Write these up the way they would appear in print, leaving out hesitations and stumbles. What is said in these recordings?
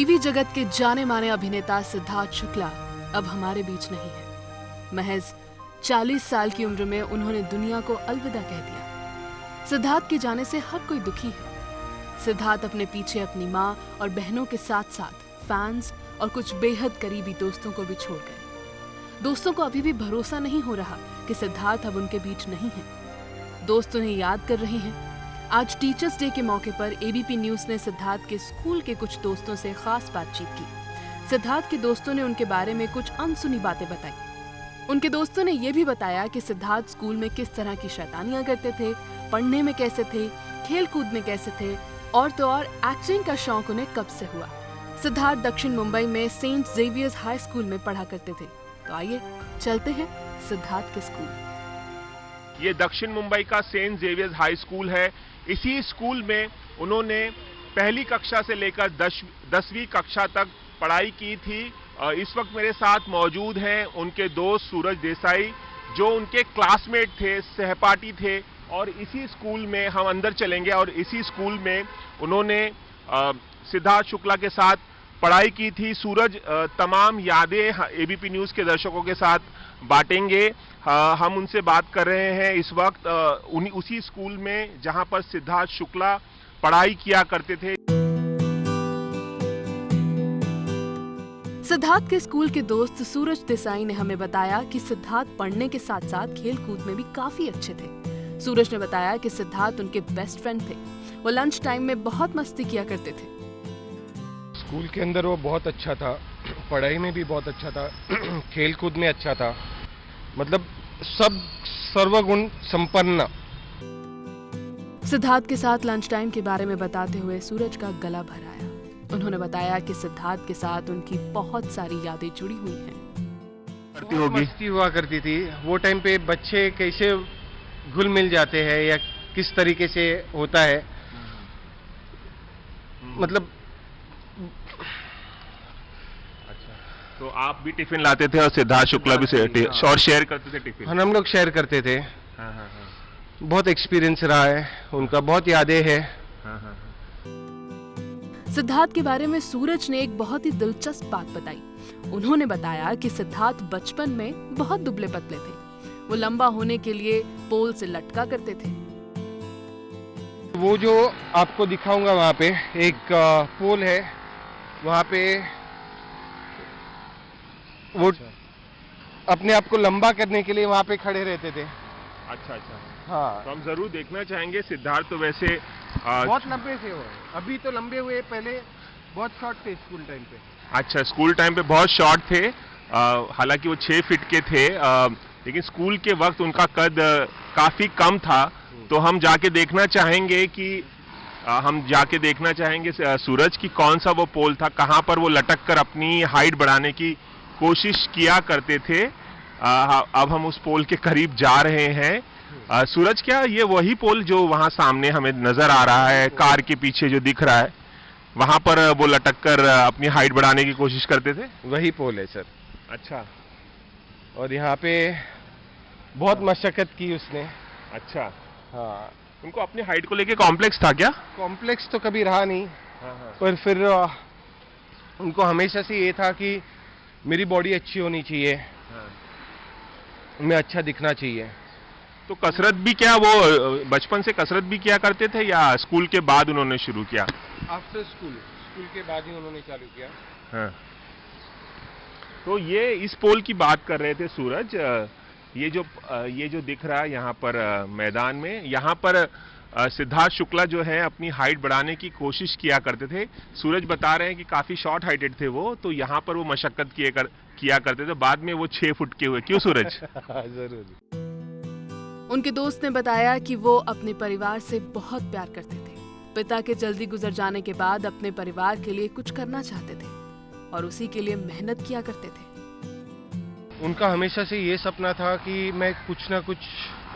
TV जगत के जाने माने अभिनेता सिद्धार्थ शुक्ला अब हमारे बीच नहीं है। महज 40 साल की उम्र में उन्होंने दुनिया को अलविदा कह दिया। सिद्धार्थ के जाने से हर कोई दुखी है। सिद्धार्थ अपने पीछे अपनी माँ और बहनों के साथ साथ फैंस और कुछ बेहद करीबी दोस्तों को भी छोड़ गए। दोस्तों को अभी भी भरोसा नहीं हो रहा कि सिद्धार्थ अब उनके बीच नहीं है। दोस्त उन्हें याद कर रहे हैं। आज टीचर्स डे के मौके पर एबीपी न्यूज ने सिद्धार्थ के स्कूल के कुछ दोस्तों से खास बातचीत की। सिद्धार्थ के दोस्तों ने उनके बारे में कुछ अनसुनी बातें बताई। उनके दोस्तों ने यह भी बताया कि सिद्धार्थ स्कूल में किस तरह की शैतानियां करते थे, पढ़ने में कैसे थे, खेल कूद में कैसे थे और तो और एक्टिंग का शौक उन्हें कब से हुआ। सिद्धार्थ दक्षिण मुंबई में सेंट जेवियर्स हाई स्कूल में पढ़ा करते थे। तो आइए चलते हैं सिद्धार्थ के स्कूल। ये दक्षिण मुंबई का सेंट जेवियर्स हाई स्कूल है। इसी स्कूल में उन्होंने पहली कक्षा से लेकर 10वीं कक्षा तक पढ़ाई की थी। इस वक्त मेरे साथ मौजूद हैं उनके दोस्त सूरज देसाई, जो उनके क्लासमेट थे, सहपाठी थे और इसी स्कूल में हम अंदर चलेंगे और इसी स्कूल में उन्होंने सिद्धार्थ शुक्ला के साथ पढ़ाई की थी। सूरज तमाम यादें एबीपी न्यूज के दर्शकों के साथ बांटेंगे। हम उनसे बात कर रहे हैं इस वक्त उसी स्कूल में जहां पर सिद्धार्थ शुक्ला पढ़ाई किया करते थे। सिद्धार्थ के स्कूल के दोस्त सूरज देसाई ने हमें बताया कि सिद्धार्थ पढ़ने के साथ साथ खेल कूद में भी काफी अच्छे थे। सूरज ने बताया कि सिद्धार्थ उनके बेस्ट फ्रेंड थे। वो लंच टाइम में बहुत मस्ती किया करते थे। स्कूल के अंदर वो बहुत अच्छा था, पढ़ाई में भी बहुत अच्छा था, खेल कूद में अच्छा था, मतलब सब सर्वगुण संपन्न। सिद्धार्थ के साथ लंच टाइम के बारे में बताते हुए सूरज का गला भर आया। उन्होंने बताया कि सिद्धार्थ के साथ उनकी बहुत सारी यादें जुड़ी हुई हैं। मस्ती हुआ करती थी। वो टाइम पे बच्चे कैसे घुल मिल जाते हैं या किस तरीके से होता है, मतलब तो आप भी टिफिन लाते थे और सिद्धार्थ शुक्ला भी और शेयर करते थे टिफिन? हम लोग शेयर करते थे। बहुत एक्सपीरियंस रहा है उनका, बहुत यादें हैं। सिद्धार्थ के बारे में सूरज ने एक बहुत ही दिलचस्प बात बताई। उन्होंने बताया कि सिद्धार्थ बचपन में बहुत दुबले पतले थे। वो लंबा होने के लिए पोल से लटका करते थे। वो जो आपको दिखाऊंगा वहाँ पे एक पोल है, वहाँ पे वो अपने आप को लंबा करने के लिए वहाँ पे खड़े रहते थे। अच्छा। हाँ, तो हम जरूर देखना चाहेंगे। सिद्धार्थ तो वैसे बहुत लंबे थे वो, अभी तो लंबे हुए, पहले बहुत शॉर्ट थे स्कूल टाइम पे। अच्छा, स्कूल टाइम पे बहुत शॉर्ट थे। हालांकि वो 6 फीट के थे, लेकिन स्कूल के वक्त उनका कद काफी कम था। तो हम जाके देखना चाहेंगे सूरज की कौन सा वो पोल था, कहाँ पर वो लटक कर अपनी हाइट बढ़ाने की कोशिश किया करते थे। अब हम उस पोल के करीब जा रहे हैं। सूरज, क्या ये वही पोल जो वहां सामने हमें नजर आ रहा है, कार के पीछे जो दिख रहा है, वहां पर वो लटक कर अपनी हाइट बढ़ाने की कोशिश करते थे? वही पोल है सर। अच्छा। और यहाँ पे बहुत मशक्कत की उसने। अच्छा। हाँ, उनको अपनी हाइट को लेके कॉम्प्लेक्स था क्या? कॉम्प्लेक्स तो कभी रहा नहीं। पर फिर उनको हमेशा से ये था कि मेरी बॉडी अच्छी होनी चाहिए, मैं अच्छा दिखना चाहिए। तो कसरत भी, क्या वो बचपन से कसरत भी किया करते थे या स्कूल के बाद उन्होंने शुरू किया? आफ्टर स्कूल के बाद ही उन्होंने चालू किया। हाँ। तो ये इस पोल की बात कर रहे थे सूरज। ये जो दिख रहा है यहाँ पर मैदान में, यहाँ पर सिद्धार्थ शुक्ला जो है अपनी हाइट बढ़ाने की कोशिश किया करते थे। सूरज बता रहे हैं कि काफी शॉर्ट हाइटेड थे वो, तो यहाँ पर वो मशक्कत किया करते थे। बाद में वो 6 फुट के हुए। क्यों सूरज? जरूर। उनके दोस्त ने बताया कि वो अपने परिवार से बहुत प्यार करते थे। पिता के जल्दी गुजर जाने के बाद अपने परिवार के लिए कुछ करना चाहते थे और उसी के लिए मेहनत किया करते थे। उनका हमेशा से ये सपना था कि मैं कुछ ना कुछ,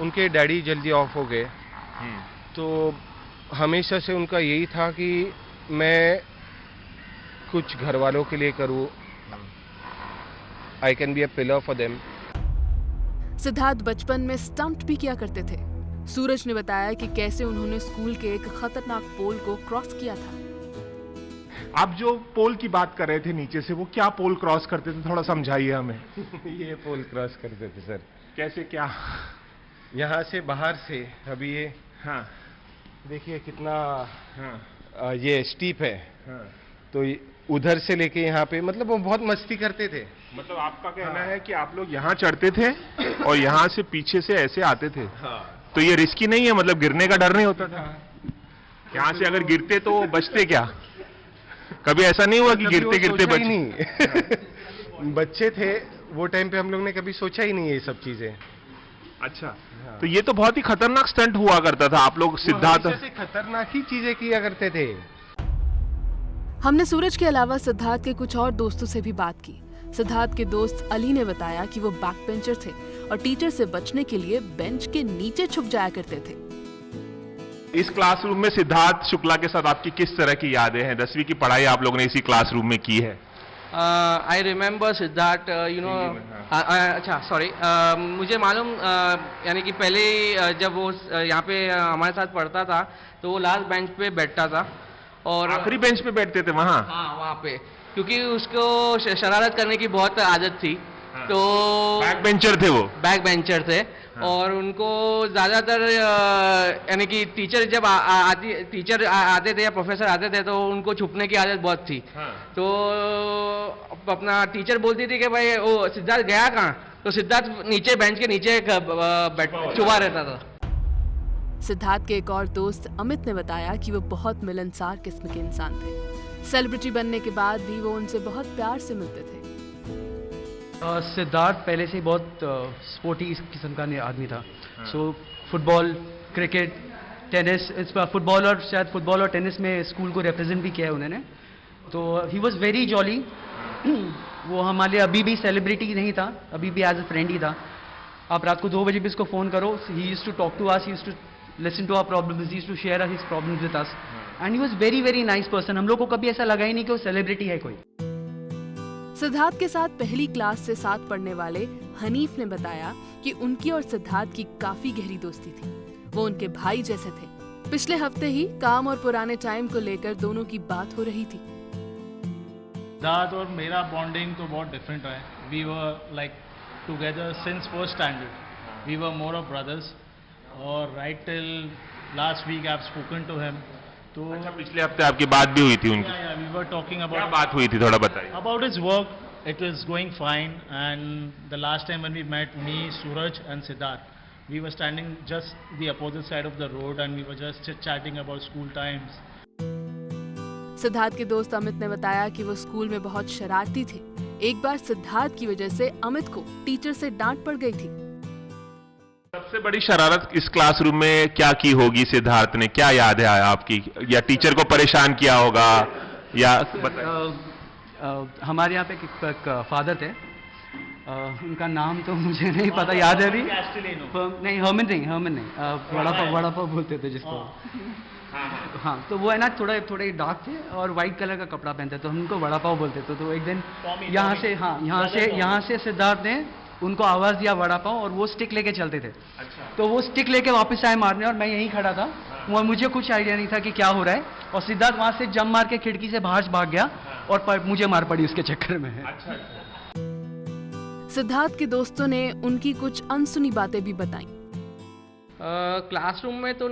उनके डैडी जल्दी ऑफ हो गए, तो हमेशा से उनका यही था कि मैं कुछ घर वालों के लिए करूं, I can be a pillar for them. Siddharth बचपन में स्टंट भी किया करते थे। सूरज ने बताया कि कैसे उन्होंने स्कूल के एक खतरनाक पोल को क्रॉस किया था। आप जो पोल की बात कर रहे थे नीचे से, वो क्या पोल क्रॉस करते थे, थोड़ा समझाइए हमें। ये पोल क्रॉस करते थे सर। कैसे, क्या? यहाँ से बाहर से अभी ये हाँ देखिए कितना हाँ ये स्टीप है, हाँ। तो उधर से लेके यहाँ पे मतलब वो बहुत मस्ती करते थे। मतलब आपका कहना है कि आप लोग यहाँ चढ़ते थे और यहाँ से पीछे से ऐसे आते थे, हाँ। तो ये रिस्की नहीं है? मतलब गिरने का डर नहीं होता था? यहाँ से अगर गिरते तो बचते क्या? कभी ऐसा नहीं हुआ कि गिरते गिरते बच नहीं? बच्चे थे वो टाइम पे, हम लोग ने कभी सोचा ही नहीं ये सब चीजें। अच्छा, तो ये तो बहुत ही खतरनाक स्टंट हुआ करता था। आप लोग सिद्धार्थ से खतरनाक ही चीजें किया करते थे। हमने सूरज के अलावा सिद्धार्थ के कुछ और दोस्तों से भी बात की। सिद्धार्थ के दोस्त अली ने बताया कि वो बैक बेंचर थे और टीचर से बचने के लिए बेंच के नीचे छुप जाया करते थे। इस क्लासरूम में सिद्धार्थ शुक्ला के साथ आपकी किस तरह की यादें हैं? 10वीं की पढ़ाई आप लोगों ने इसी क्लासरूम में की है। I remember Siddharth, you know, अच्छा सॉरी, मुझे मालूम, यानी कि पहले जब वो यहाँ पे हमारे साथ पढ़ता था तो वो लास्ट बेंच पे बैठता था और आखिरी बेंच पे बैठते थे वहाँ? हाँ, वहाँ पे, क्योंकि उसको शरारत करने की बहुत आदत थी। हाँ। तो बैक बेंचर थे वो? बैक बेंचर थे। हाँ। और उनको ज़्यादातर यानी कि टीचर जब टीचर आते थे या प्रोफेसर आते थे तो उनको छुपने की आदत बहुत थी। हाँ। तो अपना टीचर बोलती थी कि भाई वो सिद्धार्थ गया कहाँ, तो सिद्धार्थ नीचे बेंच के नीचे छुपा रहता था। सिद्धार्थ के एक और दोस्त अमित ने बताया कि वो बहुत मिलनसार किस्म के इंसान थे। सेलिब्रिटी बनने के बाद भी वो उनसे बहुत प्यार से मिलते थे। सिद्धार्थ पहले से ही बहुत स्पोर्टी किस्म का आदमी था। सो फुटबॉल, क्रिकेट, टेनिस, फुटबॉल और शायद फुटबॉल और टेनिस में स्कूल को रिप्रेजेंट भी किया है उन्होंने। तो ही वॉज वेरी जॉली। वो हमारे लिए अभी भी सेलिब्रिटी नहीं था, अभी भी एज अ फ्रेंड ही था। आप रात को 2 बजे भी इसको फ़ोन करो, he used to talk to us, he used to listen to our problems, he used to share his problems with us, and he was very very nice person. हम लोग को कभी ऐसा लगा ही नहीं कि वो सेलिब्रिटी है कोई। सिद्धार्थ के साथ पहली क्लास से साथ पढ़ने वाले हनीफ ने बताया कि उनकी और सिद्धार्थ की काफी गहरी दोस्ती थी। वो उनके भाई जैसे थे। पिछले हफ्ते ही काम और पुराने टाइम को लेकर दोनों की बात हो रही थी। सिद्धार्थ और मेरा बॉन्डिंग तो बहुत डिफरेंट है। We were like together since first standard, we were more of brothers, और right till last week I have spoken to him. तो अच्छा, पिछले हफ्ते आपकी बात भी हुई थी उनकी? वी वर टॉकिंग क्या अबाउट, बात हुई थी, थोड़ा बताइए। About his work, it was going fine, and the last time when we met, me, Suraj and Siddharth, we were standing just the opposite side of the road and we were just chit chatting about school times. Siddharth के दोस्त अमित ने बताया कि वो school में बहुत शरारती थे। एक बार सिद्धार्थ की वजह से अमित को टीचर से डांट पड़ गई थी। सबसे बड़ी शरारत इस क्लासरूम में क्या की होगी सिद्धार्थ ने? क्या याद है आपकी? या टीचर को परेशान किया होगा, या हमारे यहाँ पे एक फादर थे, उनका नाम तो मुझे नहीं पता, याद है अभी नहीं, हर्मन नहीं, वड़ा पाव बोलते थे जिसको। हाँ, तो वो है ना, थोड़े डार्क थे और वाइट कलर का कपड़ा पहनते, तो हम उनको वड़ा पाव बोलते थे। तो एक दिन यहाँ से सिद्धार्थ ने उनको आवाज दिया वड़ा पाव, और वो स्टिक लेके चलते थे। अच्छा। तो वो स्टिक लेके वापस आए मारने, और मैं यहीं खड़ा था। और मुझे कुछ आइडिया नहीं था कि क्या हो रहा है, और सिद्धार्थ वहां से जंप मार के खिड़की से बाहर भाग गया, और मुझे मार पड़ी उसके चक्कर में। अच्छा। सिद्धार्थ के दोस्तों ने उनकी कुछ अनसुनी बातें भी बताई। क्लासरूम में तो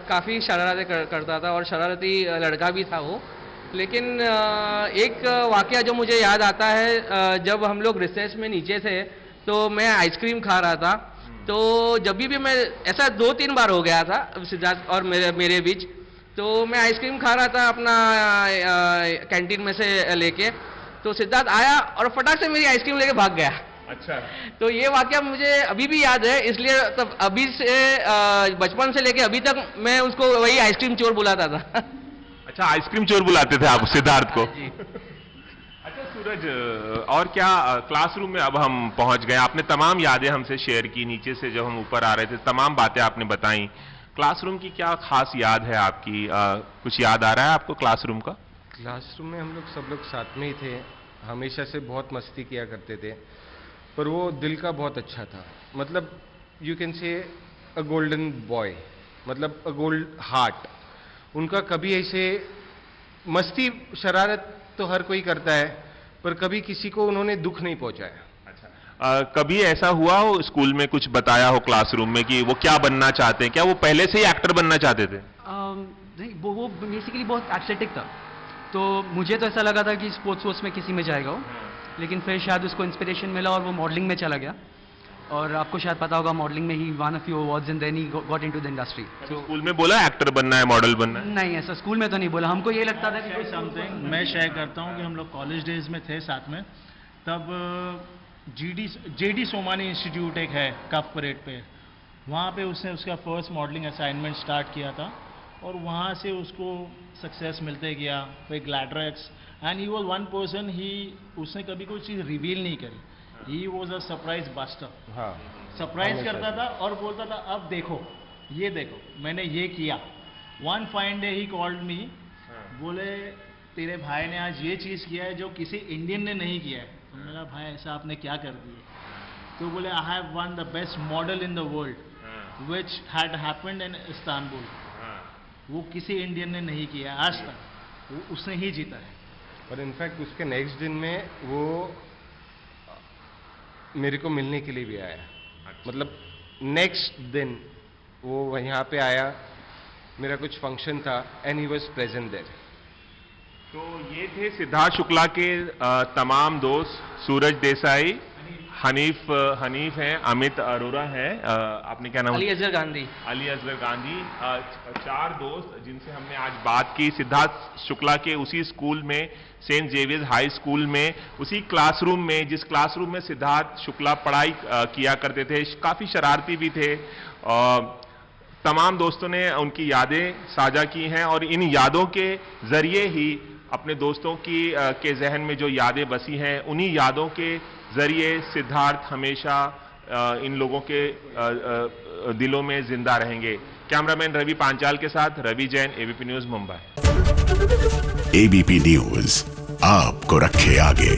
काफ़ी शरारतें करता था, और शरारती लड़का भी था वो। लेकिन एक वाकया जो मुझे याद आता है, जब हम लोग रिसेस में नीचे थे तो मैं आइसक्रीम खा रहा था। तो जब भी मैं, ऐसा 2-3 बार हो गया था सिद्धार्थ और मेरे बीच, तो मैं आइसक्रीम खा रहा था अपना कैंटीन में से लेके, तो सिद्धार्थ आया और फटाक से मेरी आइसक्रीम लेके भाग गया। अच्छा। तो ये वाकया मुझे अभी भी याद है, इसलिए तब अभी से बचपन से लेके अभी तक मैं उसको वही आइसक्रीम चोर बुलाता था। अच्छा, आइसक्रीम चोर बुलाते थे आप सिद्धार्थ को? अच्छा सूरज, और क्या क्लासरूम में अब हम पहुंच गए, आपने तमाम यादें हमसे शेयर की, नीचे से जब हम ऊपर आ रहे थे तमाम बातें आपने बताई। क्लासरूम की क्या खास याद है आपकी? कुछ याद आ रहा है आपको क्लासरूम का? क्लासरूम में हम लोग सब लोग साथ में ही थे, हमेशा से बहुत मस्ती किया करते थे, पर वो दिल का बहुत अच्छा था। मतलब you can say a golden boy, मतलब अ गोल्ड हार्ट। उनका कभी ऐसे मस्ती शरारत तो हर कोई करता है, पर कभी किसी को उन्होंने दुख नहीं पहुंचाया। अच्छा, कभी ऐसा हुआ हो स्कूल में, कुछ बताया हो क्लासरूम में कि वो क्या बनना चाहते हैं? क्या वो पहले से ही एक्टर बनना चाहते थे? नहीं, वो बेसिकली बहुत एथलेटिक था, तो मुझे तो ऐसा लगा था कि स्पोर्ट्स में किसी में जाएगा वो, लेकिन फिर शायद उसको इंस्पिरेशन मिला और वो मॉडलिंग में चला गया, और आपको शायद पता होगा मॉडलिंग में he won a few awards and then he got into the industry. तो स्कूल में बोला एक्टर बनना है, मॉडल बनना है? नहीं, ऐसा स्कूल में तो नहीं बोला, हमको ये लगता था कि समथिंग मैं शेयर करता हूँ कि हम लोग कॉलेज डेज में थे साथ में, तब जेडी सोमानी इंस्टीट्यूट एक है कफ परेड पे, वहाँ पे उसने उसका फर्स्ट मॉडलिंग असाइनमेंट स्टार्ट किया था, और वहाँ से उसको सक्सेस मिलते गया, फिर Gladrags, and he was one person, उसने कभी कोई चीज़ रिवील नहीं करी, he was a surprise buster. हाँ, सरप्राइज करता था और बोलता था अब देखो, ये देखो मैंने ये किया। One fine day he called me, बोले तेरे भाई ने आज ये चीज़ किया है जो किसी इंडियन ने नहीं किया है। तो मैंने कहा भाई ऐसा आपने क्या कर दिया? तो बोले I have one the best model in the world which had happened in Istanbul. वो किसी इंडियन ने नहीं किया आज तक, वो उसने ही जीता है। और इनफैक्ट उसके नेक्स्ट दिन में वो मेरे को मिलने के लिए भी आया। मतलब नेक्स्ट दिन वो यहाँ पे आया, मेरा कुछ फंक्शन था and he was present there. तो ये थे सिद्धार्थ शुक्ला के तमाम दोस्त, सूरज देसाई, हनीफ हैं, अमित अरोरा है, आपने क्या नाम? अली असगर गांधी। अली असगर गांधी, 4 दोस्त जिनसे हमने आज बात की। सिद्धार्थ शुक्ला के उसी स्कूल में, सेंट जेवियर्स हाई स्कूल में, उसी क्लासरूम में जिस क्लासरूम में सिद्धार्थ शुक्ला पढ़ाई किया करते थे, काफ़ी शरारती भी थे। तमाम दोस्तों ने उनकी यादें साझा की हैं, और इन यादों के जरिए ही अपने दोस्तों के जहन में जो यादें बसी हैं, उन्हीं यादों के जरिए सिद्धार्थ हमेशा इन लोगों के दिलों में जिंदा रहेंगे। कैमरामैन रवि पांचाल के साथ Ravi Jain, ABP news, Mumbai. ABP news आपको रखे आगे।